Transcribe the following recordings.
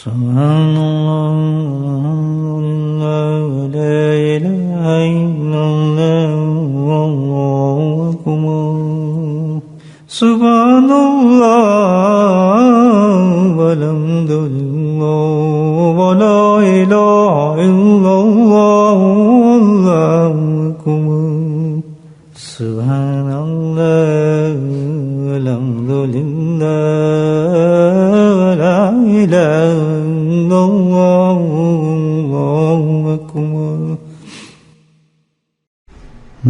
سبحان اللہ لا الہ الا اللہ واللہ اکبر سبحان اللہ والحمد للہ ولا الہ الا اللہ واللہ اکبر سبحان اللہ والحمد للہ ولا الہ الا اللہ واللہ اکبر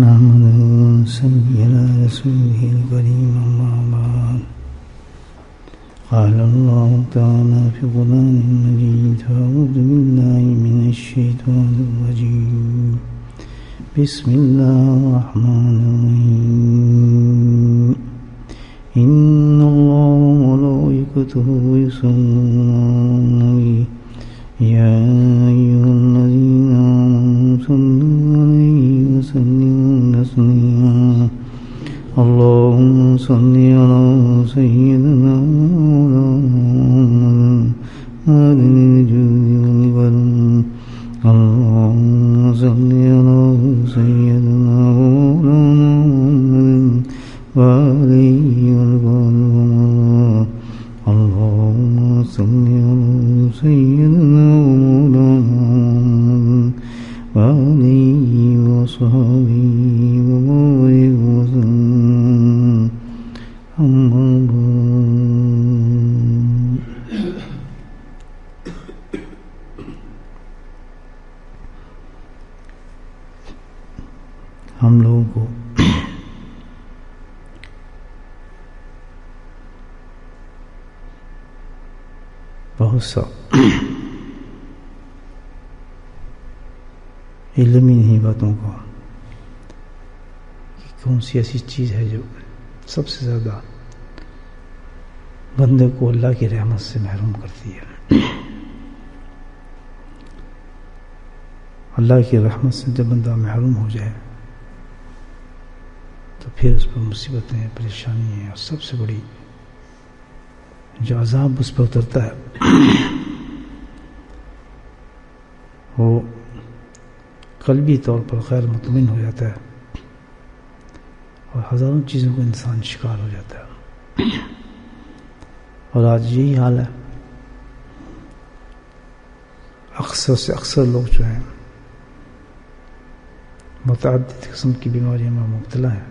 نحمده ونصلي على رسوله الكريم أما بعد قال الله تعالى في القرآن المجيد أعوذ بالله من الشيطان الرجيم بسم الله الرحمن الرحيم إن الله وملائكته يصلون على النبي يا أيها الذين آمنوا صلوا عليه وسلموا تسليما اللهم صل على سيدنا محمد هذه الجود والكرم اللهم صل على سيدنا محمد وعليه والكرم اللهم صل على سيدنا محمد وعليه وصحبه وبارك وسلم أما ہم لوگوں کو بہت سا علم ہی نہیں باتوں کا کہ کون سی ایسی چیز ہے جو سب سے زیادہ بندے کو اللہ کی رحمت سے محروم کرتی ہے. اللہ کی رحمت سے جب بندہ محروم ہو جائے تو پھر اس پر مصیبتیں پریشانیاں اور سب سے بڑی جو عذاب اس پر اترتا ہے وہ قلبی طور پر غیر مطمئن ہو جاتا ہے اور ہزاروں چیزوں کو انسان شکار ہو جاتا ہے. اور آج یہی حال ہے. اکثر سے اکثر لوگ جو ہیں متعدد قسم کی بیماریوں میں مبتلا ہیں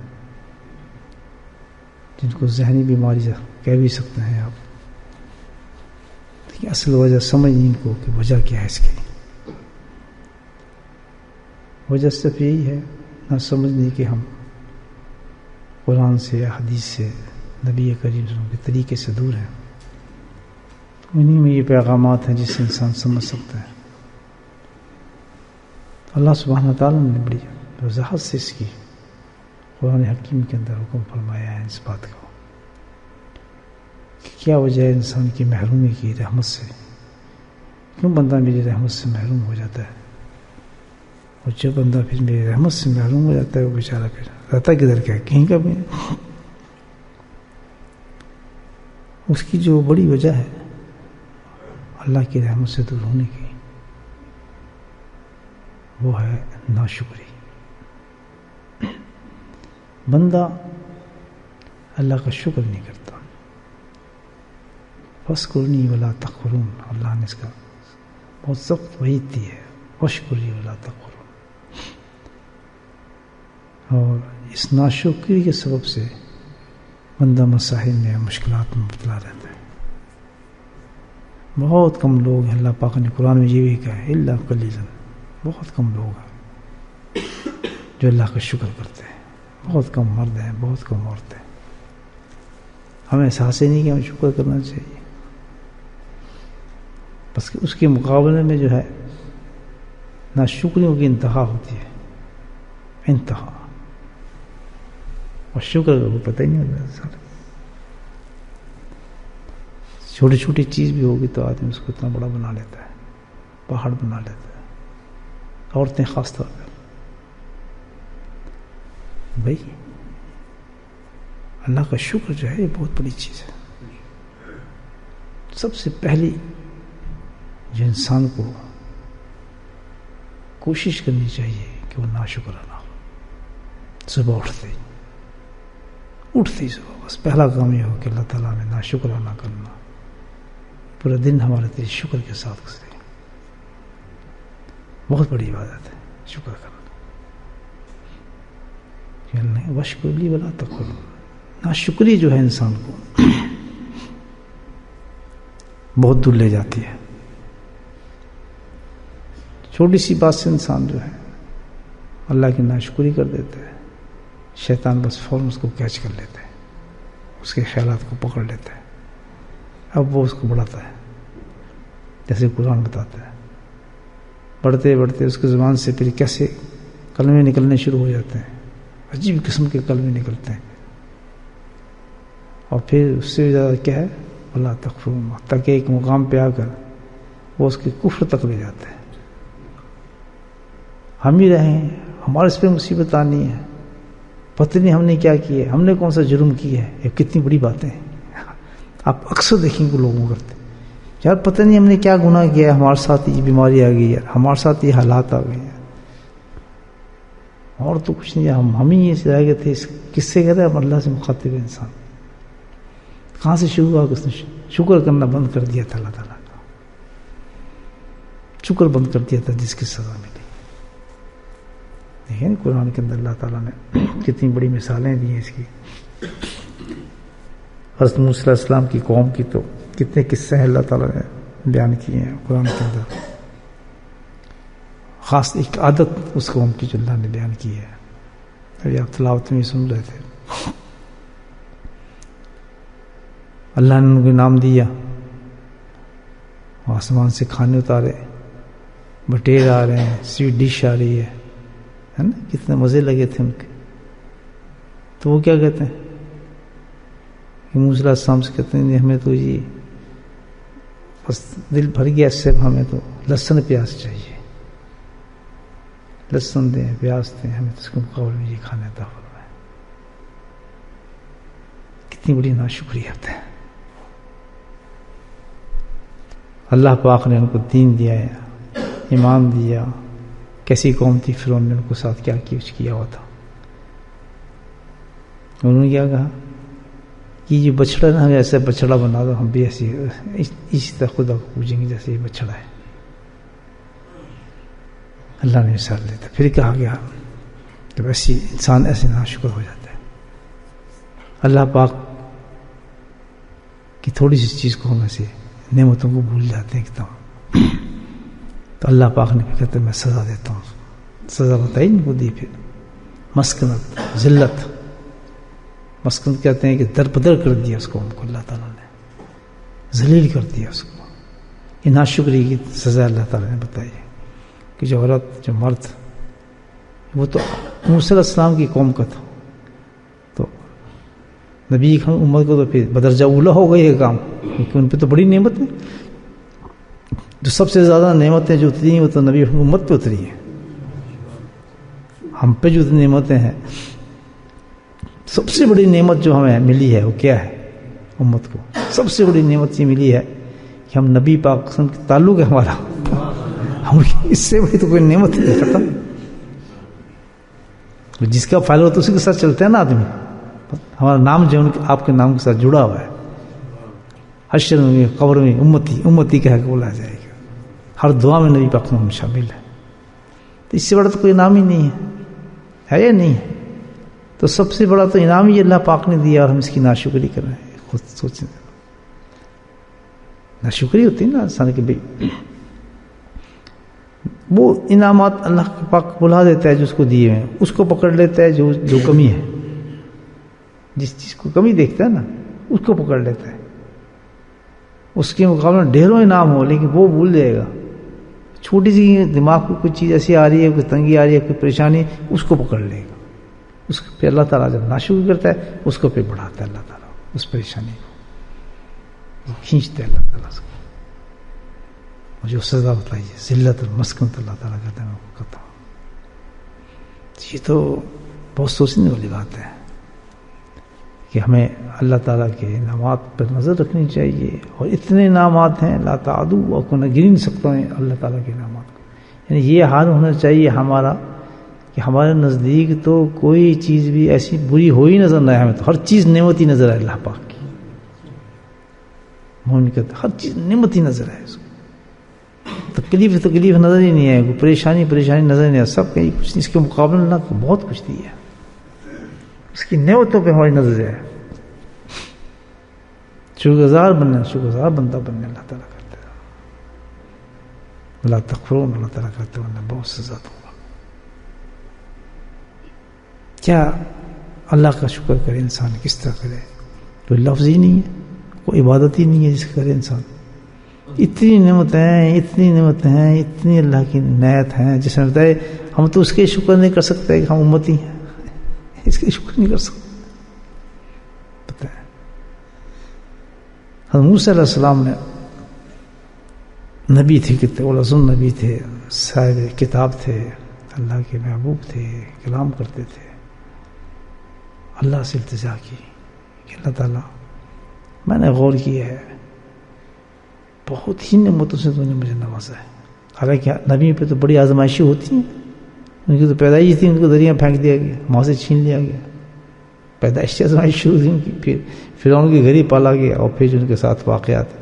جن کو ذہنی بیماری کہہ بھی سکتے ہیں آپ. لیکن اصل وجہ سمجھ نہیں ان کو کہ وجہ کیا ہے اس کی. وجہ صرف یہی ہے نہ سمجھنے کہ ہم قرآن سے حدیث سے نبی کریم صلی اللہ علیہ وسلم کے طریقے سے دور ہیں. انہیں میں یہ پیغامات ہیں جس سے انسان سمجھ سکتا ہے. اللہ سبحانہ تعالیٰ نے بڑی وضاحت سے اس کی قرآن حکیم کے اندر حکم فرمایا ہے اس بات کو کہ کیا وجہ ہے انسان کی محرومی کی رحمت سے. کیوں بندہ میری رحمت سے محروم ہو جاتا ہے؟ اور جب بندہ پھر میری رحمت سے محروم ہو جاتا ہے وہ بیچارہ پھر رہتا کدھر کیا کہیں کا بھی. اس کی جو بڑی وجہ ہے اللہ کی رحمت سے دور ہونے کی وہ ہے ناشکری. بندہ اللہ کا شکر نہیں کرتا. فَاسْكُرْنِي وَلَا تَكْفُرُونَ اللہ نے اس کا بہت سخت وعید دی ہے. وَاشْكُرْنِي وَلَا تَكْفُرُونَ. اور اس ناشکری کے سبب سے بندہ مسائل میں مشکلات میں مبتلا رہتا ہے. بہت کم لوگ ہیں. اللہ پاک نے قرآن میں یہ بھی کہا ہے الا قلیلا. بہت کم لوگ ہیں جو اللہ کا شکر کرتے ہیں. بہت کم مرد ہیں, بہت کم عورتیں. ہمیں احساس ہی نہیں کہ ہمیں شکر کرنا چاہیے. بس کہ اس کے مقابلے میں جو ہے ناشکریوں کی انتہا ہوتی ہے. انتہا. اور شکر کا وہ پتہ ہی نہیں ہوتا. سارا چھوٹی چھوٹی چیز بھی ہوگی تو آدمی اس کو اتنا بڑا بنا لیتا ہے, پہاڑ بنا لیتا ہے. عورتیں خاص طور پر بھائی اللہ کا شکر جو ہے یہ بہت بڑی چیز ہے. سب سے پہلی جو انسان کو کوشش کرنی چاہیے کہ وہ ناشکرانہ ہو. صبح اٹھتے ہی صبح بس پہلا کام یہ ہو کہ اللہ تعالیٰ میں ناشکرانہ کرنا، پورا دن ہمارے تیرے شکر کے ساتھ گزرے. بہت بڑی عبادت ہے شکر کرنا. وشکر لی ولا تکفر، ناشکری جو ہے انسان کو بہت دور لے جاتی ہے. چھوٹی سی بات سے انسان جو ہے اللہ کی ناشکری کر دیتا ہے، شیطان بس فوراً اس کو کیچ کر لیتا ہے، اس کے خیالات کو پکڑ لیتا ہے. اب وہ اس کو بڑھاتا ہے، جیسے قرآن بتاتا ہے. بڑھتے بڑھتے اس کی زبان سے پھر کیسے کلمے نکلنے شروع ہو جاتے ہیں، عجیب قسم کے کلمے نکلتے ہیں. اور پھر اس سے زیادہ کیا ہے، اللہ تکفر، تاکہ ایک مقام پہ آ کر وہ اس کے کفر تک لے جاتا ہے. ہم ہی رہیں، ہمارے اس پہ مصیبت آنی ہے، پتہ نہیں ہم نے کیا کیا ہے، ہم نے کون سا جرم کیا ہے. یہ کتنی بڑی باتیں ہیں. آپ اکثر دیکھیں گے لوگوں کرتے، یار پتہ نہیں ہم نے کیا گناہ کیا ہے، ہمارے ساتھ یہ بیماری آ گئی ہے، ہمارے ساتھ یہ حالات آ گئے ہیں، اور تو کچھ نہیں. ہم ہی یہ رہ گئے تھے. کس سے کہتے ہیں؟ ہم اللہ سے مخاطب انسان. کہاں سے شروع ہوا کہ اس نے شکر کرنا بند کر دیا تھا. اللہ تعالیٰ کا شکر بند کر دیا تھا جس کی سزا ملی. دیکھیں قرآن کے اندر اللہ تعالیٰ نے کتنی بڑی مثالیں دی ہیں اس کی. حضرت موسیٰ علیہ السلام کی قوم کی تو کتنے قصے ہیں اللہ تعالیٰ نے بیان کیے ہیں قرآن کے اندر. خاص ایک عادت اس قوم کی جو اللہ نے بیان کی ہے، ابھی آپ تلاوت میں سن رہے تھے. اللہ نے ان کو انعام دیا، آسمان سے کھانے اتارے، بٹیر آ رہے ہیں، سویٹ ڈش آ رہی ہے نا، کتنے مزے لگے تھے ان کے. تو وہ کیا کہتے ہیں، موسیٰ علیہ السلام سے کہتے ہیں ہمیں تو یہ بس دل بھر گیا اس سے، ہمیں تو لہسن پیاز چاہیے، لہسن دیں، پیاز دیں، ہمیں تو اس کے مقابلے میں یہ کھانا عطا فرمائے. کتنی بڑی ناشکریت ہے. اللہ پاک نے ان کو دین دیا ہے، ایمان دیا. کیسی قوم تھی، فرعون نے ان کو ساتھ کیا کچھ کیا ہوا تھا. انہوں نے کیا کہا کہ یہ بچڑا نا، ہمیں ایسا بچڑا بنا دو، ہم بھی ایسی اسی طرح خدا کو پوجیں گے جیسے یہ بچڑا ہے. اللہ نے مثال دیتا. پھر کہا گیا کہ ایسی انسان ایسے ناشکر ہو جاتا ہے، اللہ پاک کی تھوڑی سی چیز کو ہم ایسے نعمتوں کو بھول جاتے ہیں ایک دم. تو اللہ پاک نے کہتے میں سزا دیتا ہوں. سزا بتائی نہیں کو دی. پھر مسکنت، ذلت. مسکنت کہتے ہیں کہ در بدر کر دیا اس کو، ہم کو اللہ تعالیٰ نے ذلیل کر دیا اس کو. یہ ناشکری کی سزا اللہ تعالیٰ نے بتائی ہے کہ جو عورت، جو مرد، وہ تو موسیٰ علیہ السلام کی قوم کا تھا، تو نبی کی امت کو تو پھر بدرجہ اولا ہو گئی ہے کام، کیونکہ ان پہ تو بڑی نعمت ہے. جو سب سے زیادہ نعمتیں جو اتری ہیں وہ تو نبی امت پہ اتری ہیں. ہم پہ جو نعمتیں ہیں، سب سے بڑی نعمت جو ہمیں ملی ہے وہ کیا ہے؟ امت کو سب سے بڑی نعمت یہ ملی ہے کہ ہم نبی پاک سے تعلق ہے ہمارا. ہم اس سے بڑی تو کوئی نعمت نہیں ختم. جس کا فائدہ ہوتا ہے اسی کے ساتھ چلتا ہے نا آدمی. ہمارا نام جو آپ کے نام کے ساتھ جڑا ہوا ہے. حشر میں، قبر میں امتی امتی کہہ کے بولا جائے گا. ہر دعا میں نبی پاک نام شامل ہے. تو اس سے بڑا تو کوئی انعام ہی نہیں ہے یا نہیں ہے؟ تو سب سے بڑا تو انعام ہی اللہ پاک نے دیا، اور ہم اس کی ناشکری کر رہے ہیں. خود سوچیں، ناشکری ہوتی ہے نا انسان کی. بھائی وہ انعامات اللہ پاک بلا دیتا ہے جو اس کو دیے ہیں، اس کو پکڑ لیتا ہے جو کمی ہے. جس چیز کو کمی دیکھتا ہے نا اس کو پکڑ لیتا ہے. اس کے مقابلے میں ڈھیروں انعام ہو لیکن وہ بھول جائے گا. چھوٹی سی دماغ کو کوئی چیز ایسی آ رہی ہے، کوئی تنگی آ رہی ہے، کوئی پریشانی، اس کو پکڑ لے گا. اس پہ اللہ تعالیٰ جب ناشکری کرتا ہے اس کو پہ بڑھاتا ہے اللہ تعالیٰ، اس پریشانی کو کھینچتا ہے اللہ تعالیٰ سے. جو سزا بتائیے ذلت اور مسکنت اللہ تعالیٰ کہتا ہے میں وہ کرتا ہوں. یہ تو بہت سوچنے والی بات ہے کہ ہمیں اللہ تعالیٰ کے انعامات پر نظر رکھنی چاہیے، اور اتنے انعامات ہیں لا تعدو، اور کو نہ گن نہیں سکتا ہے اللہ تعالیٰ کے انعامات کو۔ یعنی یہ حال ہونا چاہیے ہمارا کہ ہمارے نزدیک تو کوئی چیز بھی ایسی بری ہوئی نظر نہ آئے، ہمیں تو ہر چیز نعمت ہی نظر آئے اللہ پاک کی، مومن کا ہر چیز نعمت ہی نظر آئے، اس کو تکلیف نظر ہی نہیں آئے، کوئی پریشانی نظر نہیں آئے، سب کہیں کچھ نہیں، اس کے مقابلے اللہ کو بہت کچھ دیا، اس کی نعمتوں پہ ہماری نظر ہے۔ شکرگزار بندہ بننے اللہ تعالیٰ کرتے ہیں، اللہ تکفرون، اللہ تعالیٰ کرتے ہیں بہت سزا دوں گا۔ کیا اللہ کا شکر کرے انسان، کس طرح کرے؟ کوئی لفظ ہی نہیں ہے، کوئی عبادت ہی نہیں ہے جس کا کرے انسان۔ اتنی نعمتیں ہیں، اتنی اللہ کی عنایت ہیں، جس میں بتائے ہم تو اس کے شکر نہیں کر سکتے کہ ہم امتی ہیں، اس کے شکر نہیں کر سکتے۔ پتہ ہے حضرت موسیٰ علیہ السلام نے نبی تھے، کتنے العظم نبی تھے، صاحب کتاب تھے، اللہ کے محبوب تھے، کلام کرتے تھے، اللہ سے التجا کی کہ اللہ تعالیٰ میں نے غور کیا ہے بہت ہی نعمتوں سے تو نے مجھے نوازا ہے، حالانکہ نبی پہ تو بڑی آزمائشیں ہوتی ہیں، ان کی تو پیدائش تھی، ان کو دریا پھینک دیا گیا، وہاں سے چھین لیا گیا، پیدائش سے آزمائش شروع تھی ان کی، پھر فرعون کے گھر ہی پالا گیا، اور پھر ان کے ساتھ واقعات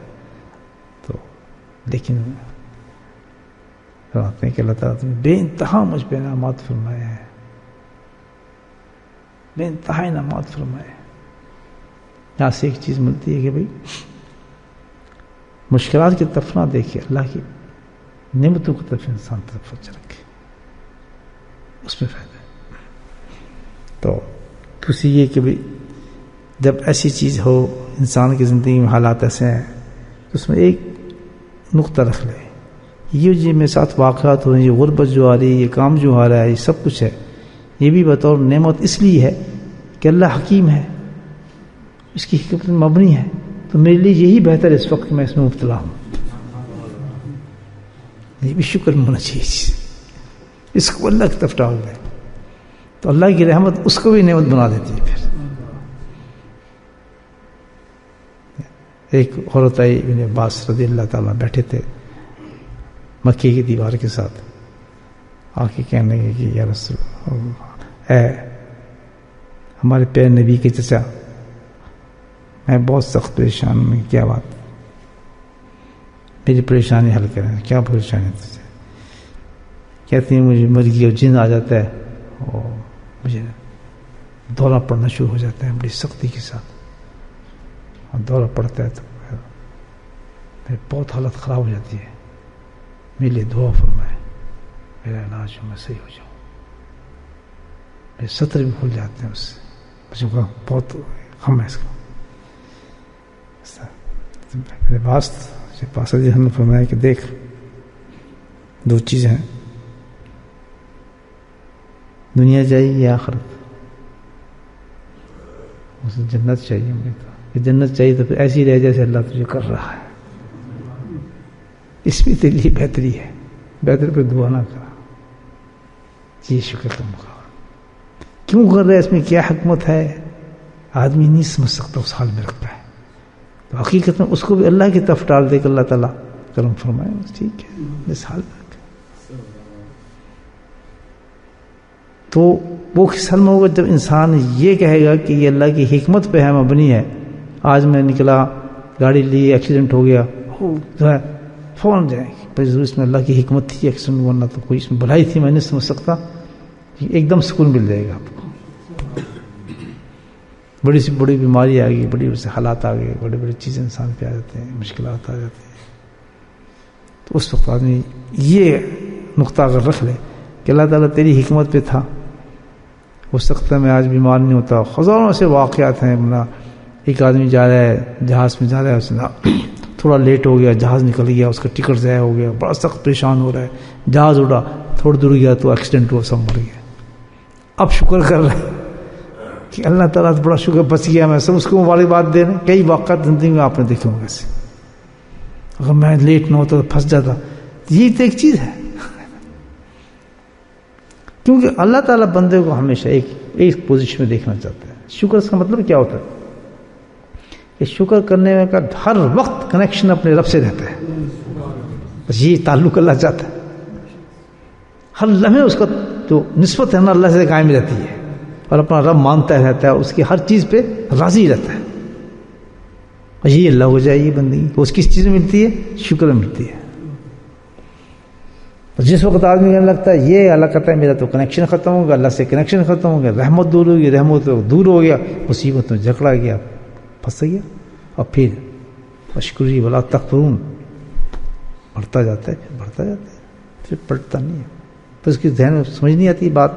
تو، لیکن فرماتے ہیں کہ اللہ تعالیٰ نے بے انتہا مجھ پہ انعامات فرمائے ہیں، بے انتہا انعامات فرمائے۔ یہاں سے ایک چیز ملتی ہے کہ بھائی مشکلات کی طرف نہ دیکھے، اللہ کی نعمتوں کی طرف انسان توجہ رکھے، اس میں فائدہ ہے۔ تو دوسری یہ کہ بھائی جب ایسی چیز ہو انسان کی زندگی میں، حالات ایسے ہیں، تو اس میں ایک نقطہ رکھ لے، یہ جو میرے ساتھ واقعات ہو رہے ہیں، یہ غربت جو آ رہی ہے، یہ کام جو آ رہا ہے، یہ سب کچھ ہے، یہ بھی بطور نعمت اس لیے ہے کہ اللہ حکیم ہے، اس کی حکمت مبنی ہے، تو میرے لیے یہی بہتر ہے اس وقت میں اس میں مبتلا ہوں، یہ بھی شکر ہونا چاہیے، اس کو اللہ کی طرف ڈال دیں تو اللہ کی رحمت اس کو بھی نعمت بنا دیتی ہے۔ پھر ایک عورت آئی، ابن عباس رضی اللہ تعالیٰ بیٹھے تھے مکے کی دیوار کے ساتھ، آ کے کہنے لگے کہ یا رسول اللہ، اے ہمارے پیارے نبی کے چچا، میں بہت سخت پریشان ہوں، کیا بات؟ میری پریشانی حل کریں، کیا پریشانی ہے تجھے؟ کہتی ہیں مجھے مرغی اور جن آ جاتا ہے اور مجھے دورہ پڑنا شروع ہو جاتا ہے بڑی سختی کے ساتھ، اور دورہ پڑتا ہے تو میری بہت حالت خراب ہو جاتی ہے، میرے لیے دعا فرمائے، میرا علاج ہو، میں صحیح ہو جاؤں، میرے سطر بھی کھل جاتے ہیں اس سے، مجھے بہت غم ہے اس کا۔ میرے پاس ہم نے فرمایا کہ دیکھ، دو چیزیں ہیں، دنیا چاہیے یا آخرت؟ اسے جنت چاہیے، مجھے تو جنت چاہیے تو پھر ایسی رہ جیسے اللہ تجھے کر رہا ہے، اس میں تیرے لیے بہتری ہے، بہتر پہ دعا نہ کرا، یہ شکر کا مقابلہ کیوں کر رہا ہے، اس میں کیا حکمت ہے، آدمی نہیں سمجھ سکتا اس حال میں رکھتا ہے، تو حقیقت میں اس کو بھی اللہ کی طرف ڈال دے کہ اللہ تعالیٰ کرم فرمائے، ٹھیک ہے اس حال میں، تو وہ کس حال میں ہوگا جب انسان یہ کہے گا کہ یہ اللہ کی حکمت پہ ہے، مبنی ہے، آج میں نکلا گاڑی لی ایکسیڈنٹ ہو گیا، فوراً جائیں گے ضرور اس میں اللہ کی حکمت تھی، ایکسیڈنٹ ورنہ تو کوئی اس میں بھلائی تھی میں نہیں سمجھ سکتا، ایک دم سکون مل جائے گا آپ کو۔ بڑی سی بڑی بیماری آ گئی، بڑی سے حالات آ گئے، بڑی بڑی چیزیں انسان پہ آ جاتے ہیں، مشکلات آ جاتی ہیں، تو اس وقت آدمی یہ نقطہ اگر رکھ لے کہ اللہ تعالیٰ تیری حکمت پہ تھا، ہو سکتا ہے میں آج بیمار نہیں ہوتا۔ ہزاروں سے واقعات ہیں، ایک آدمی جا رہا ہے جہاز میں جا رہا ہے، اس نے تھوڑا لیٹ ہو گیا، جہاز نکل گیا، اس کا ٹکٹ ضائع ہو گیا، بڑا سخت پریشان ہو رہا ہے، جہاز اڑا، تھوڑی دور گیا تو ایکسیڈنٹ ہوا، سب مر گیا۔ اب شکر کر رہے ہیں کہ اللہ تعالیٰ بڑا شکر بچ گیا میں، سب اس کو مبارکباد دے رہے ہیں۔ کئی واقعات زندگی میں آپ نے دیکھے ہوں گے، اگر میں لیٹ نہ ہوتا تو پھنس جاتا، یہی تو ایک چیز ہے، کیونکہ اللہ تعالیٰ بندے کو ہمیشہ ایک پوزیشن میں دیکھنا چاہتا ہے۔ شکر کا مطلب کیا ہوتا ہے؟ کہ شکر کرنے کا ہر وقت کنیکشن اپنے رب سے رہتا ہے. بس یہ تعلق اللہ چاہتا ہے. ہر لمحے اس کا جو نسبت ہے نا اللہ سے قائم رہتی ہے اور اپنا رب مانتا رہتا ہے, اس کی ہر چیز پہ راضی رہتا ہے. اور یہ اللہ ہو جائے یہ بندگی. اس کس چیز میں ملتی ہے؟ شکر میں ملتی ہے. جس وقت آدمی کہنے لگتا ہے یہ اللہ کہتا ہے میرا تو کنیکشن ختم ہو گیا, اللہ سے کنیکشن ختم ہو گیا, رحمت دور ہوگی, رحمت دور ہو گیا, مصیبت میں جکڑا گیا, پھنس گیا. اور پھر اشکری ولا تکفرون بڑھتا جاتا ہے, پھر بڑھتا جاتا ہے, پھر پلٹتا نہیں ہے. تو اس کی ذہن میں سمجھ نہیں آتی بات.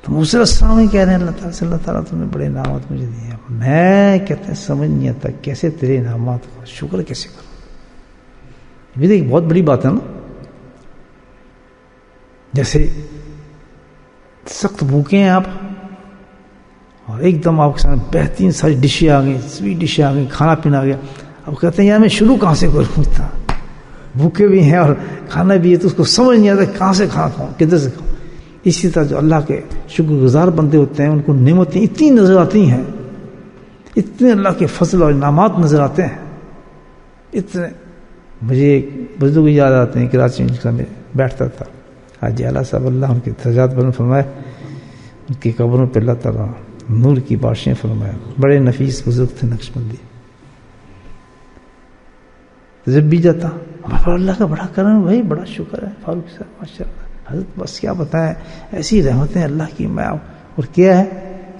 تو موسیٰ علیہ السلام کہہ رہے ہیں اللہ تعالیٰ سے, اللہ تعالیٰ تم نے بڑے انعامات مجھے دیے, میں کہتے ہیں سمجھ نہیں آتا کیسے تیرے انعامات کا شکر کیسے کروں. یہ بھی ایک بہت بڑی بات ہے نا. جیسے سخت بھوکے ہیں آپ اور ایک دم آپ کے سامنے بہترین ساری ڈشیں آ گئی, سویٹ ڈشیں آ گئی, کھانا پینا آ گیا. اب کہتے ہیں یار میں شروع کہاں سے کروں, اتنا بھوکے بھی ہیں اور کھانا بھی ہے تو اس کو سمجھ نہیں آتا کہاں سے کھانا کھاؤں, کدھر سے کھاؤں. اسی طرح جو اللہ کے شکر گزار بندے ہوتے ہیں ان کو نعمتیں اتنی نظر آتی ہیں, اتنے اللہ کے فضل اور انعامات نظر آتے ہیں اتنے. مجھے ایک بزرگ یاد آتے ہیں کراچی میں بیٹھتا تھا, حاجی اعلیٰ صاحب اللہ ان کے درجات بلند فرمائے, ان کی قبروں پہ اللہ تعالیٰ نور کی بارشیں فرمائے. بڑے نفیس بزرگ تھے نقش بندی. جب بھی جاتا اللہ کا بڑا کرم ہے بھائی, بڑا شکر ہے فاروق صاحب ماشاء اللہ حضرت, بس کیا بتائیں ایسی رحمتیں اللہ کی. میں اور کیا ہے,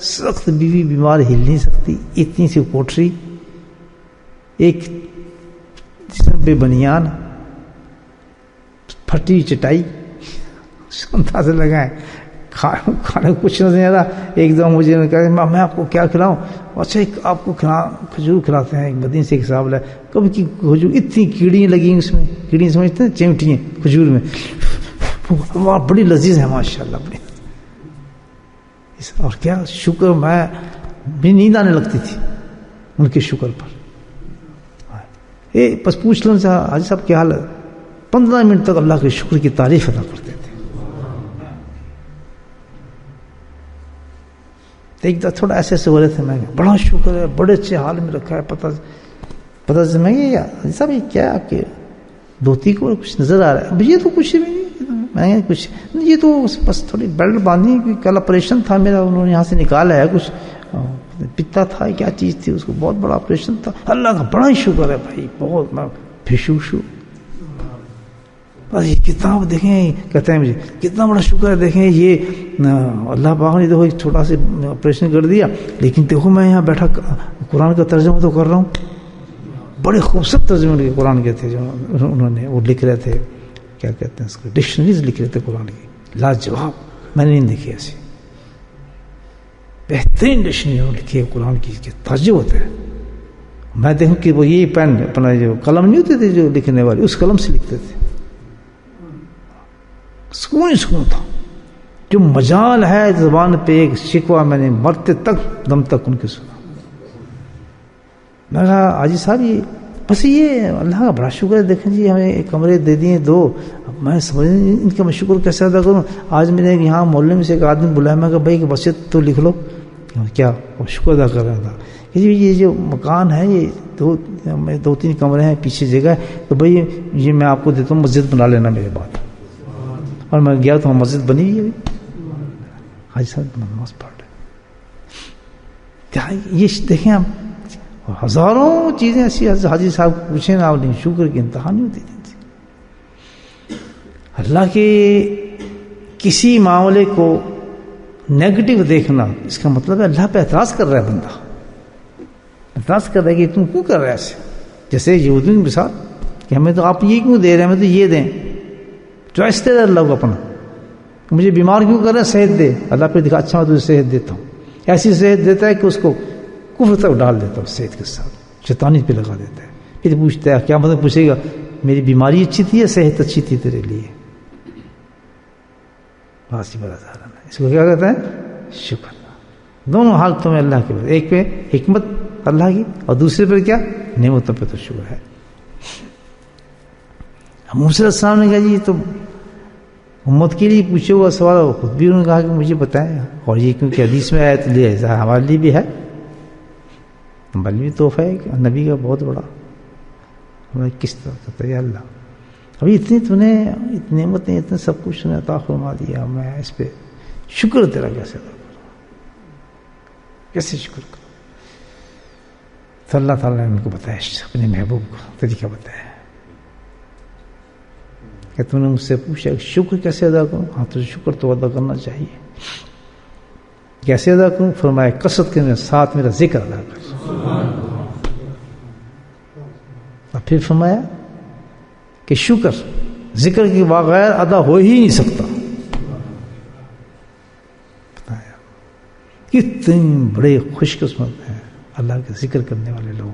سخت بیوی بیمار ہل نہیں سکتی, اتنی سی کوٹری, ایک بے بنیان, پھٹی چٹائی, اندازہ لگائیں کھانے کچھ نہیں آ رہا. ایک دم مجھے کہا میں آپ کو کیا کھلاؤں, اچھا آپ کو کھجور کھلاتے ہیں. ایک مدینے سے ایک صاحب لائے, کبھی کی کھجور اتنی کیڑیاں لگی اس میں, کیڑی سمجھتے ہیں چمٹیاں کھجور میں, بڑی لذیذ ہے ماشاء اللہ بڑی. اور کیا شکر, میں بھی نیند آنے لگتی تھی ان کے شکر پر. بس پوچھ لوں حاجی صاحب کیا حال ہے, 15 منٹ تک اللہ کے شکر کی تعریف ادا کرتے تھے. ایک دفعہ تھوڑا ایسے ہو رہے تھے, میں بڑا شکر ہے, بڑے اچھے حال میں رکھا ہے, پتہ سے میں حاجی صاحب یہ کیا آپ کے دھوتی کو کچھ نظر آ رہا ہے. یہ تو کچھ بھی نہیں, میں کچھ یہ تو بس تھوڑی بیلٹ باندھی, کیونکہ کل آپریشن تھا میرا, انہوں نے یہاں سے نکالا ہے کچھ پتا تھا کیا چیز تھی, اس کو بہت بڑا آپریشن تھا. اللہ کا بڑا ہی شکر ہے بھائی, بہت. میں پھشو بس یہ کتاب دیکھیں, کہتے ہیں مجھے کتنا بڑا شکر ہے, دیکھیں یہ اللہ پاک نے دیکھو ایک چھوٹا سے آپریشن کر دیا, لیکن دیکھو میں یہاں بیٹھا قرآن کا ترجمہ تو کر رہا ہوں. بڑے خوبصورت ترجمے قرآن کے تھے جو انہوں نے, وہ لکھ رہے تھے, کیا کہتے ہیں اس کو, ڈکشنریز لکھ رہے تھے قرآن کی, لاجواب. میں نے نہیں دیکھی ایسی بہترین ڈکشنری لکھی ہے قرآن کی, تعجب ہوتا ہے. میں دیکھوں کہ وہ یہی پین اپنا جو قلم نہیں ہوتے تھے جو لکھنے والے, اس قلم سے لکھتے تھے. سکون تھا. جو مجال ہے زبان پہ ایک شکوہ میں نے مرتے تک دم تک ان کے سنا. میں کہا حاجی صاحب یہ بس یہ اللہ کا بڑا شکر ہے, دیکھیں جی ہمیں ایک کمرے دے دیے 2, میں سمجھ ان کا میں شکر کیسے ادا کروں. آج میں نے یہاں محلے میں سے ایک آدمی بلایا, میں کہا بھائی کہ وصیت تو لکھ لو. کیا شکر ادا کر رہا تھا کہ یہ جو مکان ہے یہ 2-3 کمرے ہیں, پیچھے جگہ ہے, تو بھائی یہ میں آپ کو دیتا ہوں, مسجد بنا لینا میرے بعد. اور میں گیا تو مسجد بنی ہوئی ہے, حاجی صاحب نماز پڑھ رہے. کیا یہ دیکھیں آپ, ہزاروں چیزیں ایسی حاجی صاحب کو پوچھیں نا, آپ شکر کی انتہا نہیں ہوتی. اللہ کے کسی معاملے کو نیگیٹو دیکھنا, اس کا مطلب ہے اللہ پہ اعتراض کر رہا ہے بندہ, اعتراض کر رہا ہے کہ تم کیوں کر رہا ہے ایسے. جیسے یہودیوں کی مثال کہ ہمیں تو آپ یہ کیوں دے رہے ہیں, ہمیں تو یہ دیں. چوائس دے رہا اللہ کو اپنا, مجھے بیمار کیوں کر رہا ہے, صحت دے. اللہ پہ دکھا اچھا میں تجھے صحت دیتا ہوں. ایسی صحت دیتا ہے کہ اس کو کفر تک ڈال دیتا ہوں صحت کے ساتھ, شیطانی پہ لگا دیتا ہے. پھر پوچھتا ہے کیا مطلب, پوچھے گا میری بیماری اچھی تھی یا صحت اچھی تھی تیرے لیے. بس بڑا سارا ہے. اس کو کیا کہتا ہے, شکر. دونوں حالتوں میں اللہ کے, ایک پہ حکمت اللہ کی اور دوسرے پہ کیا, نعمتوں پہ تو شکر ہے. موسیٰ علیہ السلام نے کہا جی تو امت کے لیے پوچھے ہوا سوال, خود بھی انہوں نے کہا کہ مجھے بتائیں, اور یہ کیونکہ حدیث میں آیا تو لے ایسا ہمارے لیے بھی ہے. بل بھی تحفہ ہے کہ نبی کا بہت بڑا. میں کس طرح کرتا ہے اللہ ابھی اتنی تو نے اتنی نعمتیں اتنے سب کچھ نے عطا فرما دیا, میں اس پہ شکر تیرا کیسے ادا کروں, کیسے شکر کروں؟ تو اللہ تعالیٰ نے ان کو بتایا, اپنے محبوب کو طریقہ بتایا کہ تم نے مجھ سے پوچھا کہ شکر کیسے ادا کروں. ہاں تو شکر تو ادا کرنا چاہیے. کیسے ادا کروں؟ فرمایا کثرت کے ساتھ میرا ذکر ادا کر. اور پھر فرمایا کہ شکر ذکر کے بغیر ادا ہو ہی نہیں سکتا. بتایا کتنے بڑے خوش قسمت ہیں اللہ کے ذکر کرنے والے لوگ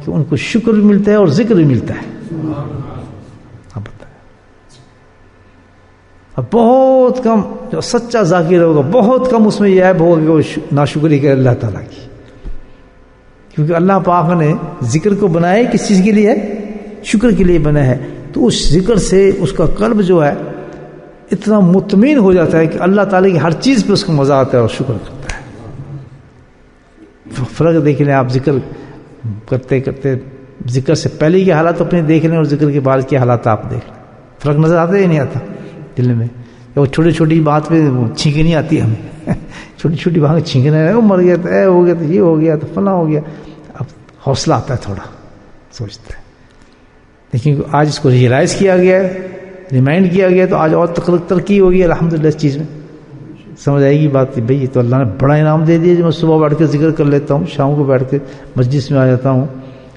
کہ ان کو شکر بھی ملتا ہے اور ذکر بھی ملتا ہے. اب بتایا اب بہت کم جو سچا ذاکر ہوگا بہت کم اس میں یہ عیب ہوگا کہ وہ ناشکری کرے اللہ تعالیٰ کی, کیونکہ اللہ پاک نے ذکر کو بنایا کس چیز کے لیے ہے؟ شکر کے لیے بنا ہے. تو اس ذکر سے اس کا قلب جو ہے اتنا مطمئن ہو جاتا ہے کہ اللہ تعالیٰ کی ہر چیز پہ اس کو مزہ آتا ہے اور شکر کرتا ہے. فرق دیکھ لیں آپ, ذکر کرتے کرتے ذکر سے پہلے کے حالات اپنے دیکھ لیں اور ذکر کے بعد کے حالات آپ دیکھ لیں, فرق نظر آتا ہے یا نہیں آتا دل میں؟ وہ چھوٹی چھوٹی بات پہ چھینکنی آتی ہے ہمیں, چھوٹی چھوٹی بات چھینکنے وہ مر گیا تو اے ہو گیا تو یہ ہو گیا تو فلاں ہو گیا. اب حوصلہ آتا ہے تھوڑا, سوچتے ہیں. لیکن آج اس کو ریئلائز کیا گیا ہے, ریمائنڈ کیا گیا, تو آج اور ترقی ہوگی الحمدللہ اس چیز میں. سمجھ آئے گی بات کہ بھئی تو اللہ نے بڑا انعام دے دیا جو میں صبح بیٹھ کے ذکر کر لیتا ہوں, شام کو بیٹھ کے مجلس میں آ جاتا ہوں,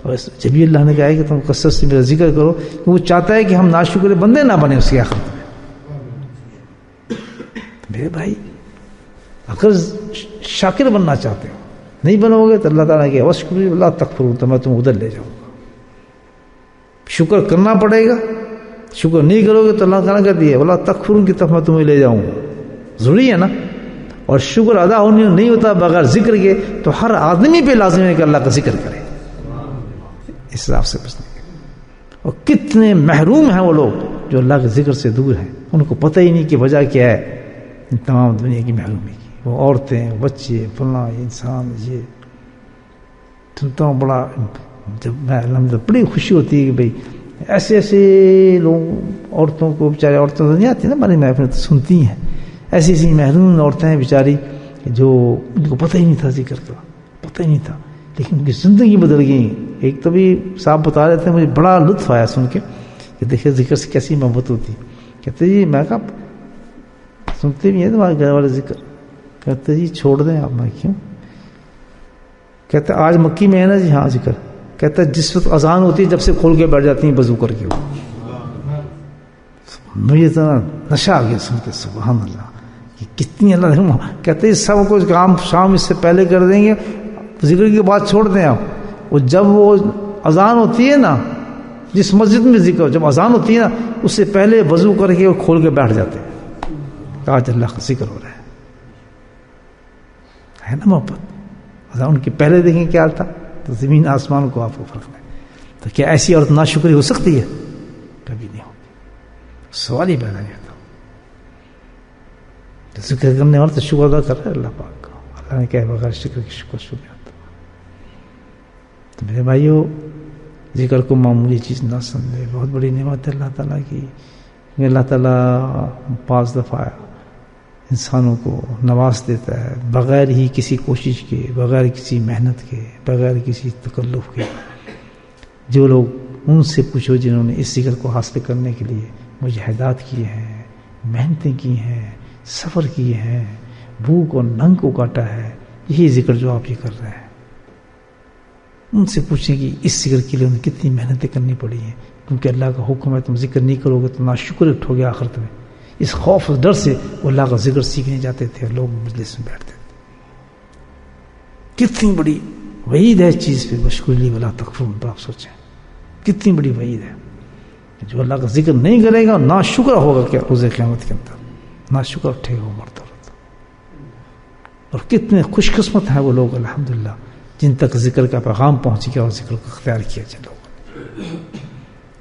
اور جب بھی اللہ نے کہا ہے کہ تم کثرت سے میرا ذکر کرو, کہ وہ چاہتا ہے کہ ہم ناشکر بندے نہ بنے اس کی آخرت میں. میرے بھائی اگر شاکر بننا چاہتے ہو, نہیں بنو گے تو اللہ تعالیٰ کہ وشکر اللہ تکفرون, تو میں تم ادھر لے جاؤں گا. شکر کرنا پڑے گا, شکر نہیں کرو گے تو اللہ تعالیٰ کہتی ہے اللہ تکفرون کی طرف میں تمہیں لے جاؤں گا. ضروری ہے نا. اور شکر ادا ہونے نہیں ہوتا بغیر ذکر کے, تو ہر آدمی پہ لازم ہے کہ اللہ کا ذکر کرے اس حساب سے بچنے کے. اور کتنے محروم ہیں وہ لوگ جو اللہ کے ذکر سے دور ہیں, ان کو پتہ ہی نہیں کہ وجہ کیا ہے ان تمام دنیا کی محرومی کی. وہ عورتیں, بچے, فلاں انسان, یہ سنتا ہوں بڑا, جب میں الحمدللہ بڑی خوشی ہوتی ہے کہ بھئی ایسے ایسے لوگ عورتوں کو, بیچارے عورتوں تو نہیں آتی نا ہماری محفل تو سنتی ہیں, ایسی ایسی محروم عورتیں ہیں بیچاری جو ان کو پتہ ہی نہیں تھا ذکر کا, پتہ ہی نہیں تھا, لیکن ان کی زندگی بدل گئی. ایک تو بھی صاحب بتا رہے تھے, مجھے بڑا لطف آیا سن کے کہ دیکھیں ذکر سے کیسی محبت ہوتی. کہتے جی میں کہا سنتے بھی ہیں تمہارے گھر والے ذکر, کہتے جی چھوڑ دیں آپ. میں کیوں؟ کہتے آج مکی میں ہے نا جی. ہاں ذکر. کہتا جس وقت اذان ہوتی ہے جب سے کھول کے بیٹھ جاتی ہیں وضو کر کے. مجھے اتنا نشہ آ گیا سن کے, سبحان اللہ کہ کتنی اللہ. کہتے ہیں سب کچھ کام شام اس سے پہلے کر دیں گے, ذکر کے بعد چھوڑ دیں آپ. وہ جب وہ اذان ہوتی ہے نا, جس مسجد میں ذکر جب اذان ہوتی ہے نا, اس سے پہلے وضو کر کے وہ کھول کے بیٹھ جاتے ہیں. آج اللہ کا ذکر ہو رہا ہے نا محبت. اذان ان کے پہلے دیکھیں کیا تھا, تو زمین آسمان کو آپ کو فرق ہے. تو کیا ایسی عورت ناشکری ہو سکتی ہے؟ کبھی نہیں ہوگی. سوال ہی پیدا نہیں ہوتا. ذکر کرنے والا تو شکر ادا کر رہا ہے اللہ پاک کا. اللہ نے کہا بغیر شکر کی شکر نہیں ہوتا. تو میرے بھائیو, ذکر کو معمولی چیز نہ سمجھے, بہت بڑی نعمت ہے اللہ تعالیٰ کی. اللہ تعالیٰ 5 دفعہ انسانوں کو نواز دیتا ہے بغیر ہی کسی کوشش کے, بغیر کسی محنت کے, بغیر کسی تکلف کے. جو لوگ ان سے پوچھو جنہوں نے اس ذکر کو حاصل کرنے کے لیے مجاہدات کیے ہیں, محنتیں کی ہیں, سفر کیے ہیں, بھوک اور ننگ کو کاٹا ہے, یہی ذکر جو آپ یہ کر رہے ہیں, ان سے پوچھیں کہ اس ذکر کے لیے انہیں کتنی محنتیں کرنی پڑی ہیں. کیونکہ اللہ کا حکم ہے تم ذکر نہیں کرو گے تو ناشکر اٹھو گے آخرت میں. اس خوف اور ڈر سے وہ اللہ کا ذکر سیکھنے جاتے تھے اور لوگ مجلس میں بیٹھتے تھے. کتنی بڑی وعید ہے اس چیز پہ, وشکر ولا تکفرون. پر آپ سوچیں کتنی بڑی وعید ہے. جو اللہ کا ذکر نہیں کرے گا ناشکر ہوگا کیا روز قیامت کے اندر, ناشکر اٹھے گا مرتا رہتا. اور کتنے خوش قسمت ہیں وہ لوگ الحمدللہ جن تک ذکر کا پیغام پہنچ گیا اور ذکر کو اختیار کیا جن لوگوں نے.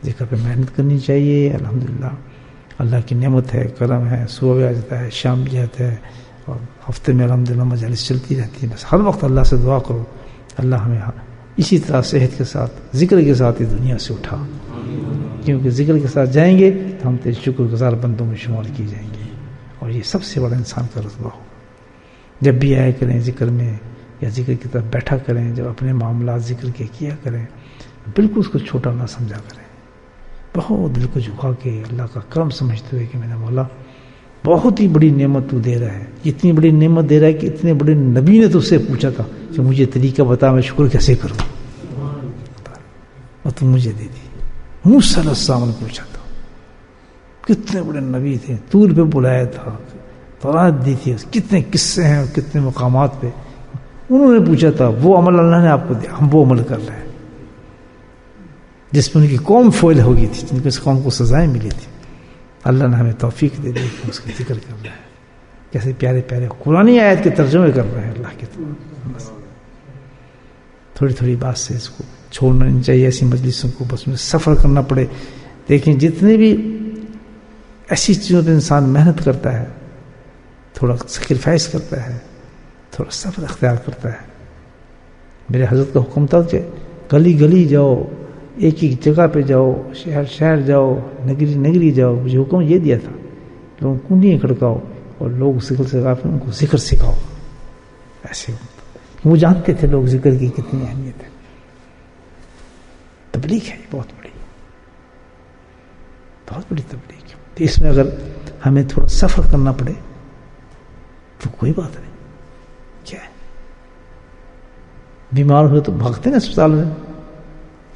ذکر پہ محنت کرنی چاہیے. الحمدللہ اللہ کی نعمت ہے, کرم ہے, صبح بھی آ جاتا ہے, شام بھی آتا ہے, اور ہفتے میں الحمدللہ مجالس چلتی رہتی ہیں. بس ہر وقت اللہ سے دعا کرو اللہ ہمیں اسی طرح صحت کے ساتھ ذکر کے ساتھ اس دنیا سے اٹھا, کیونکہ ذکر کے ساتھ جائیں گے تو ہم تیرے شکر گزار بندوں میں شمار کی جائیں گے, اور یہ سب سے بڑا انسان کا رتبہ ہو. جب بھی آیا کریں ذکر میں یا ذکر کی طرف بیٹھا کریں, جب اپنے معاملات ذکر کے کیا کریں, بالکل اس کو چھوٹا نہ سمجھا کریں, بہت دل کو جھکا کے اللہ کا کرم سمجھتے ہوئے کہ میرا مولا بہت ہی بڑی نعمت تو دے رہا ہے, اتنی بڑی نعمت دے رہا ہے کہ اتنے بڑے نبی نے تو اس سے پوچھا تھا کہ مجھے طریقہ بتا میں شکر کیسے کروں, اور تم مجھے دے دی. موسیٰ علیہ السلام نے پوچھا تھا, کتنے بڑے نبی تھے, طور پہ بلایا تھا, تورات دی تھی, کتنے قصے ہیں اور کتنے مقامات پہ انہوں نے پوچھا تھا, وہ عمل اللہ نے آپ کو دیا, ہم وہ عمل کر رہے ہیں جس میں ان کی قوم فوائل ہو گئی تھی, جن کو اس قوم کو سزائیں ملی تھی. اللہ نے ہمیں توفیق دے دی کہ اس کا ذکر کر رہا ہے, کیسے پیارے پیارے قرآنی آیت کے ترجمے کر رہے ہیں اللہ کے طرف. تھوڑی تھوڑی بات سے اس کو چھوڑنا نہیں چاہیے, ایسی مجلسوں کو بس میں سفر کرنا پڑے. دیکھیں جتنے بھی ایسی چیزوں پہ انسان محنت کرتا ہے, تھوڑا سیکریفائس کرتا ہے, تھوڑا سفر اختیار کرتا ہے. میرے حضرت کا حکم تھا کہ گلی گلی جاؤ, ایک ایک جگہ پہ جاؤ, شہر شہر جاؤ, نگری نگری جاؤ. مجھے حکم یہ دیا تھا لوگوں کو کنڈیاں کھڑکاؤ اور لوگ ذکر سے غافل ان کو ذکر سکھاؤ. ایسے وہ جانتے تھے لوگ ذکر کی کتنی اہمیت ہے. تبلیغ ہے بہت بڑی, بہت بڑی تبلیغ. تو اس میں اگر ہمیں تھوڑا سفر کرنا پڑے تو کوئی بات نہیں. کیا ہے, بیمار ہوئے تو بھاگتے ہیں اسپتال میں,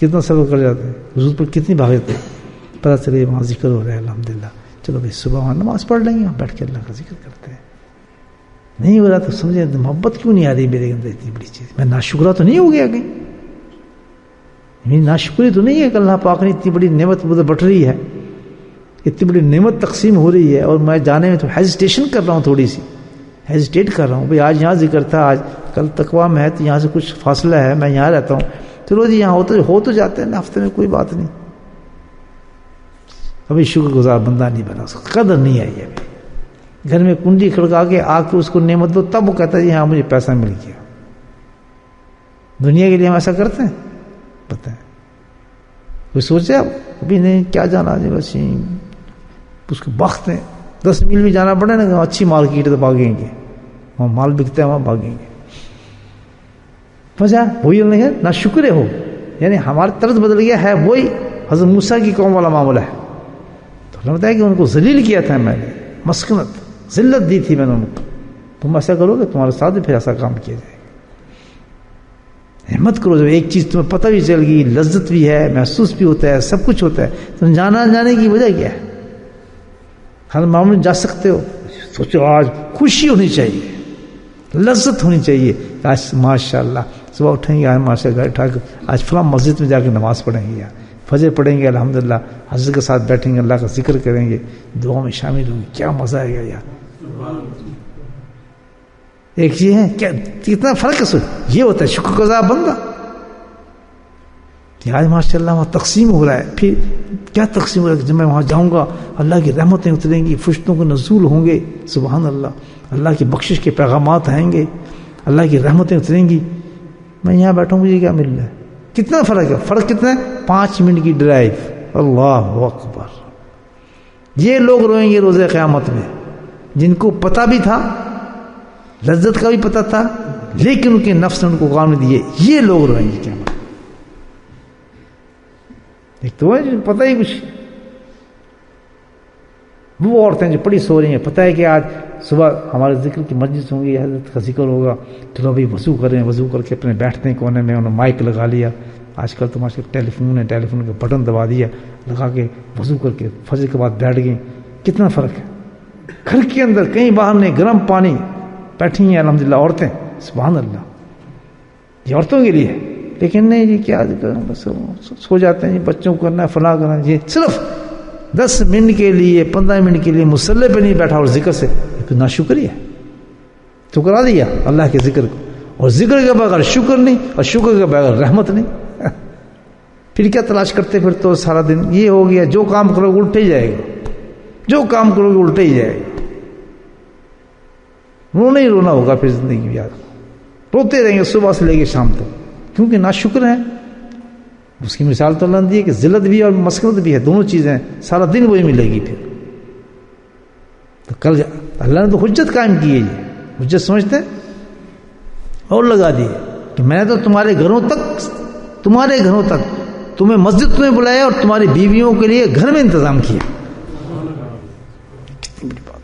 کتنا سفر کر جاتے ہیں, حضور پر کتنی بھاگتے ہیں, پتہ چلے وہاں ذکر ہو رہا ہے الحمدللہ, چلو بھائی صبح وہاں نماز پڑھ لیں گے, بیٹھ کے اللہ کا ذکر کرتے ہیں. نہیں ہو رہا تو سمجھے محبت کیوں نہیں آ رہی میرے اندر اتنی بڑی چیز, میں ناشکرا تو نہیں ہو گیا کہیں, میری ناشکری تو نہیں ہے کہ اللہ پاک نے اتنی بڑی نعمت مجھے بٹ رہی ہے, اتنی بڑی نعمت تقسیم ہو رہی ہے, اور میں جانے میں تو ہیزیٹیشن کر رہا ہوں, تھوڑی سی ہیزیٹیٹ کر رہا ہوں. بھائی آج یہاں ذکر تھا, آج کل تقویٰ میں ہے تو یہاں سے کچھ فاصلہ ہے, میں یہاں رہتا ہوں, چلو جی یہاں ہو تو جاتے ہیں ہفتے میں, کوئی بات نہیں. ابھی شکر گزار بندہ نہیں بنا, اس کو قدر نہیں آئی ابھی. گھر میں کنڈی کھڑکا کے آ کے اس کو نعمت دو, تب وہ کہتا ہے جی ہاں مجھے پیسہ مل گیا. دنیا کے لیے ہم ایسا کرتے ہیں, بتائیں کوئی سوچے ابھی نہیں, کیا جانا جی بس اس کو وقت ہے, 10 میل بھی جانا پڑے نا, اچھی مارکیٹ تو بھاگیں گے, وہاں مال بکتا ہے وہاں بھاگیں گے. وجہ وہی نہیں ہے, نہ شکر ہو, یعنی ہمارا طرز بدل گیا ہے. وہی حضرت موسیٰ کی قوم والا معاملہ ہے. تو اللہ بتایا کہ ان کو ذلیل کیا تھا میں نے, مسکنت ذلت دی تھی میں نے ان کو. تم ایسا کرو گے تمہارے ساتھ بھی پھر ایسا کام کیا جائے گا. ہمت کرو, جب ایک چیز تمہیں پتہ بھی چل گئی, لذت بھی ہے, محسوس بھی ہوتا ہے, سب کچھ ہوتا ہے, تم جانے کی وجہ کیا ہے؟ ہر معاملے جا سکتے ہو, سوچو آج خوشی ہونی چاہیے, لذت ہونی چاہیے. آج ماشاء اللہ صبح اٹھیں گے, آج ماشاء اللہ گھر اٹھا کے آج فلاں مسجد میں جا کے نماز پڑھیں گے, یا فجر پڑھیں گے, الحمدللہ حضرت کے ساتھ بیٹھیں گے, اللہ کا ذکر کریں گے, دعا میں شامل ہوں گے, کیا مزہ آئے گا یار. ایک یہ ہے کیا, کتنا فرق ہے. یہ ہوتا ہے شکر گزار بندہ. آج ماشاء اللہ وہاں تقسیم ہو رہا ہے, پھر کیا تقسیم ہو رہا ہے, جب میں وہاں جاؤں گا اللہ کی رحمتیں اتریں گی, فرشتوں کے نزول ہوں گے, سبحان اللہ, اللہ کی بخشش کے پیغامات آئیں گے, اللہ کی رحمتیں اتریں گی. میں یہاں بیٹھوں, مجھے کیا مل رہا ہے؟ کتنا فرق ہے, فرق کتنا ہے, 5 منٹ کی ڈرائیو. اللہ اکبر. یہ لوگ روئیں گے روز قیامت میں, جن کو پتہ بھی تھا, لذت کا بھی پتہ تھا, لیکن ان کے نفس نے ان کو کام نہیں دیے. یہ لوگ روئیں گے قیامت. ایک تو ہے پتہ ہی کچھ, وہ عورتیں جو پڑی سو رہی ہیں, پتہ ہے کہ آج صبح ہمارے ذکر کی مجلس ہوں گی, حضرت کا ذکر ہوگا, چلو ابھی وضو کریں, وضو کر کے اپنے بیٹھتے ہیں کونے میں, انہوں نے مائک لگا لیا. آج کل تو ماشاء اللہ ٹیلی فون ہے, ٹیلی فون کا بٹن دبا دیا, لگا کے وضو کر کے فجر کے بعد بیٹھ گئے. کتنا فرق ہے. گھر کے اندر کہیں باہر نہیں, گرم پانی, بیٹھی ہیں الحمدللہ عورتیں, سبحان اللہ. یہ عورتوں کے لیے, لیکن نہیں جی کیا بس سو جاتے ہیں جی, بچوں کو کرنا ہے, فلاں کرنا ہے جی, صرف 10 منٹ کے لیے 15 منٹ کے لیے مصلی پہ نہیں بیٹھا اور ذکر سے, ناشکری ہے. ٹھکرا دیا اللہ کے ذکر کو, اور ذکر کے بغیر شکر نہیں, اور شکر کے بغیر رحمت نہیں. پھر کیا تلاش کرتے پھر تو سارا دن یہ ہو گیا, جو کام کرو گے الٹے ہی جائے گا, جو کام کرو گے الٹے ہی جائے گا. رونا ہی رونا ہوگا پھر زندگی میں، یاد روتے رہیں گے صبح سے لے کے شام تک، کیونکہ ناشکر ہیں۔ اس کی مثال تو اللہ نے دی ہے کہ ذلت بھی اور مسکنت بھی ہے، دونوں چیزیں سارا دن وہی ملے گی۔ پھر تو کل اللہ نے تو حجت قائم کی ہے، یہ حجت سمجھتے اور لگا دی کہ میں نے تو تمہارے گھروں تک تمہیں مسجد میں بلایا اور تمہاری بیویوں کے لیے گھر میں انتظام کیا۔ کتنی بڑی بات!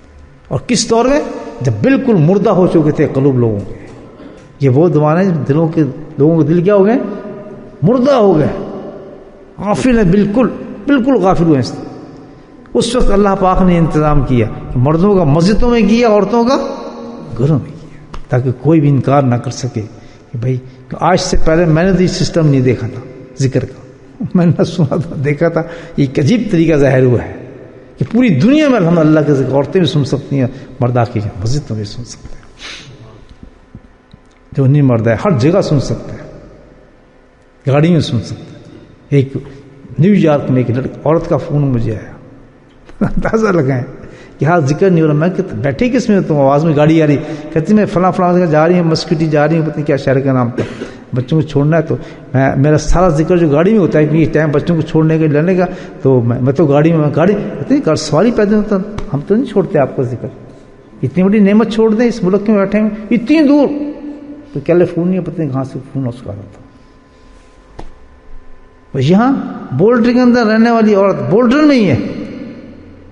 اور کس دور میں؟ جب بالکل مردہ ہو چکے تھے قلوب لوگوں کے۔ یہ وہ زمانے لوگوں کے دل کیا ہو گئے؟ مردہ ہو گئے، غافل ہے، بالکل غافل ہوئے۔ اس وقت اللہ پاک نے انتظام کیا کہ مردوں کا مسجدوں میں کیا، عورتوں کا گھروں میں کیا، تاکہ کوئی بھی انکار نہ کر سکے کہ بھائی آج سے پہلے میں نے تو یہ سسٹم نہیں دیکھا تھا ذکر کا، میں نے سنا تھا، دیکھا تھا، یہ ایک عجیب طریقہ ظاہر ہوا ہے کہ پوری دنیا میں الحمد اللہ کے ذکر عورتیں بھی سن سکتی ہیں، مردا کی مسجد میں بھی سن سکتے ہیں، جو نہیں مرد ہے ہر جگہ سن سکتے ہیں، گاڑی میں سن سکتے ہیں۔ ایک نیو یارک میں ایک عورت کا فون مجھے آیا، اندازہ لگائیں کہ ہاں ذکر نہیں ہو رہا، میں کہ بیٹھی کس میں تم، آواز میں گاڑی آ رہی، کہتی میں فلاں جگہ جا رہی ہوں، مسکٹی جا رہی ہوں، پتہ نہیں کیا شہر کا نام تھا، بچوں کو چھوڑنا ہے، تو میرا سارا ذکر جو گاڑی میں ہوتا ہے، کہ ٹائم بچوں کو چھوڑنے کا لینے کا، تو میں تو گاڑی میں کہتی سواری پیدا ہوتا، ہم تو نہیں چھوڑتے آپ کا ذکر، اتنی بڑی نعمت چھوڑ دیں اس ملک میں بیٹھے ہیں اتنی دور، تو کیلیفورنیا پتہ نہیں کہاں سے فون اس کا آتا تھا۔ یہاں بولڈر کے اندر رہنے والی عورت بولڈر نہیں ہے،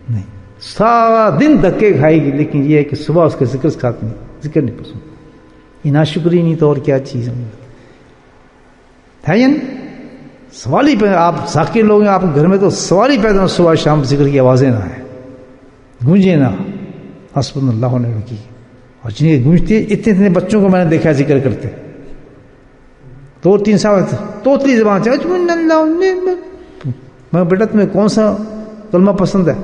نہیں، سارا دن دھکے کھائے گی، لیکن یہ ہے کہ صبح اس کا ذکر کھاتی نہیں، ذکر نہیں پسند، یہ ناشکری نہیں تو اور کیا چیز ہے؟ یعنی سوال ہی پیدا، آپ ذاکر لوگ ہیں، آپ گھر میں تو سوال ہی پیدا، صبح شام ذکر کی آوازیں نہ آئیں، گونجے نہ، حسبنا اللہ ونعم الوکیل، اور جنہیں گونجتی ہے، اتنے بچوں کو میں نے دیکھا ذکر کرتے، 2-3 سال توتلی زبان سے، میں بیٹا تمہیں کون سا کلمہ پسند ہے؟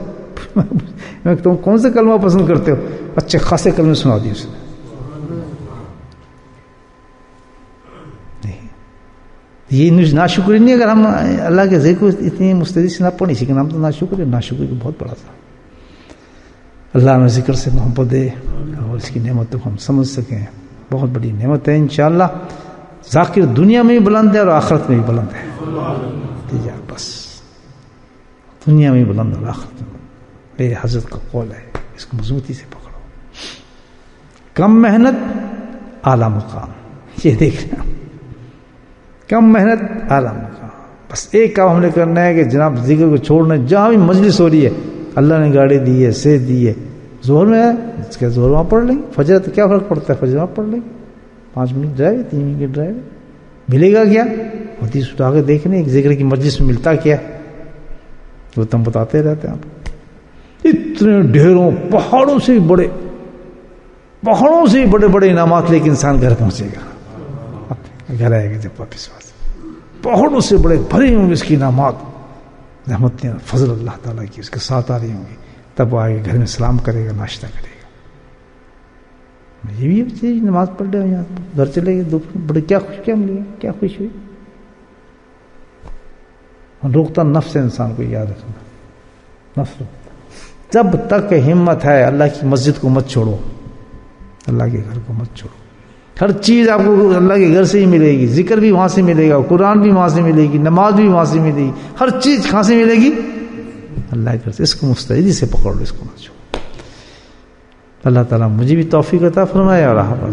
میں تم کون سے کلمہ پسند کرتے ہو؟ اچھے خاصے کلمے سنا دیے اس نے۔ یہ ناشکری نہیں، اگر ہم اللہ کے ذکر کو اتنی مستعدی سے نہ پڑھ نہیں سکیں، ہم تو ناشکر ہے، ناشکری کو بہت بڑا تھا۔ اللہ ہمیں ذکر سے محبت دے اور اس کی نعمتوں کو ہم سمجھ سکیں، بہت بڑی نعمت ہے انشاءاللہ۔ ذاکر دنیا میں بھی بلند ہے اور آخرت میں بھی بلند ہے، بس دنیا میں بھی بلند اور آخرت میں بلند۔ میرے حضرت کا قول ہے، اس کو مضبوطی سے پکڑو۔ کم محنت اعلیٰ مقام، یہ دیکھ رہے ہیں، کم محنت اعلیٰ مقام۔ بس ایک کام ہم نے کرنا ہے کہ جناب ذکر کو چھوڑنا، جہاں بھی مجلس ہو رہی ہے، اللہ نے گاڑی دی ہے، صحت دی ہے، زہر میں ہے اس کے زہر وہاں پڑھ لیں، فجر تو کیا فرق پڑتا ہے، فجر وہاں پڑھ لیں، 5 منٹ ڈرائیو، 3 منٹ ڈرائیو، ملے گا کیا؟ حدیث اٹھا کے دیکھنے، ایک ذکر کی مجلس میں ملتا کیا ہے، وہ تم بتاتے رہتے ہیں آپ۔ اتنے ڈھیروں پہاڑوں سے بھی بڑے بڑے انعامات لے کے انسان گھر پہنچے گا، گھر آئے گا جب واپس پہاڑوں سے بڑے بھرے ہوں گے اس کی انعامات، رحمتیں، فضل اللہ تعالیٰ کی اس کے ساتھ آ رہی ہوں گی، تب وہ آئے گا گھر میں سلام کرے گا، ناشتہ کرے گا، یہ بھی چیز نماز پڑھ لے، یہاں گھر چلے گئے دوپہر، بڑے کیا ملے گا، کیا خوش ہوئی۔ روکتا نفس ہے انسان کو، یاد رکھنا، نفس جب تک ہمت ہے اللہ کی مسجد کو مت چھوڑو، اللہ کے گھر کو مت چھوڑو، ہر چیز آپ کو اللہ کے گھر سے ہی ملے گی، ذکر بھی وہاں سے ملے گا، قرآن بھی وہاں سے ملے گی، نماز بھی وہاں سے ملے گی، ہر چیز کہاں سے ملے گی؟ اللہ کے گھر سے۔ اس کو مستعدی سے پکڑ لو، اس کو مت چھوڑو۔ اللہ تعالیٰ مجھے بھی توفیق عطا فرمائے اور آپ